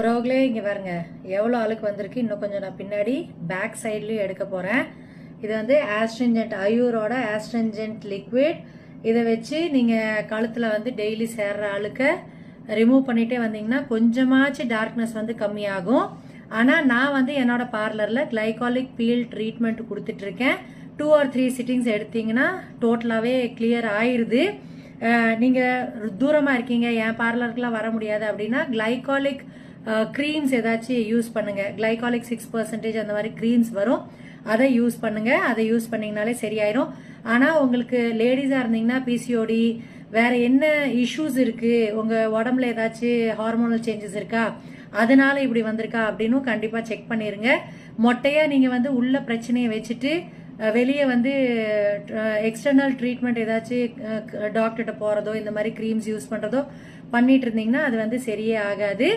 உறவுகளே இங்கே பாருங்க எவ்வளோ அழுக்கு வந்திருக்கு. இன்னும் கொஞ்சம் நான் பின்னாடி பேக் சைட்லேயும் எடுக்க போகிறேன். இது வந்து ஆஸ்ட்ரிஞ்சன்ட் ஐயூரோட ஆஸ்ட்ரிஞ்சன்ட் லிக்விட். இதை வச்சு நீங்கள் கழுத்தில் வந்து டெய்லி சேர்ற அழுக்க ரிமூவ் பண்ணிகிட்டே வந்தீங்கன்னா கொஞ்சமாச்சு டார்க்னஸ் வந்து கம்மியாகும். ஆனால் நான் வந்து என்னோட பார்லரில் கிளைகாலிக் பீல் ட்ரீட்மெண்ட் கொடுத்துட்ருக்கேன். 2 or 3 சிட்டிங்ஸ் எடுத்தீங்கன்னா டோட்டலாகவே கிளியர் ஆயிடுது. நீங்கள் தூரமாக இருக்கீங்க, என் பார்லருக்குலாம் வர முடியாது அப்படின்னா கிளைகாலிக் க்ரீம்ஸ் ஏதாச்சும் யூஸ் பண்ணுங்க. கிளைகாலிக் 6% அந்த மாதிரி க்ரீம்ஸ் வரும், அதை யூஸ் பண்ணுங்க. அதை யூஸ் பண்ணீங்கனாலே சரியாயிரும். ஆனால் உங்களுக்கு லேடிஸாக இருந்தீங்கன்னா பிசிஓடி வேற என்ன இஷ்யூஸ் இருக்கு, உங்க உடம்புல ஏதாச்சும் ஹார்மோனல் சேஞ்சஸ் இருக்கா, அதனால இப்படி வந்திருக்கா அப்படின்னு கண்டிப்பா செக் பண்ணிருங்க. மொட்டையா நீங்க வந்து உள்ள பிரச்சனையை வச்சுட்டு வெளியே வந்து எக்ஸ்டர்னல் ட்ரீட்மெண்ட் ஏதாச்சும் டாக்டர்கிட்ட போறதோ இந்த மாதிரி க்ரீம்ஸ் யூஸ் பண்றதோ பண்ணிட்டு இருந்தீங்கன்னா அது வந்து சரியே ஆகாது.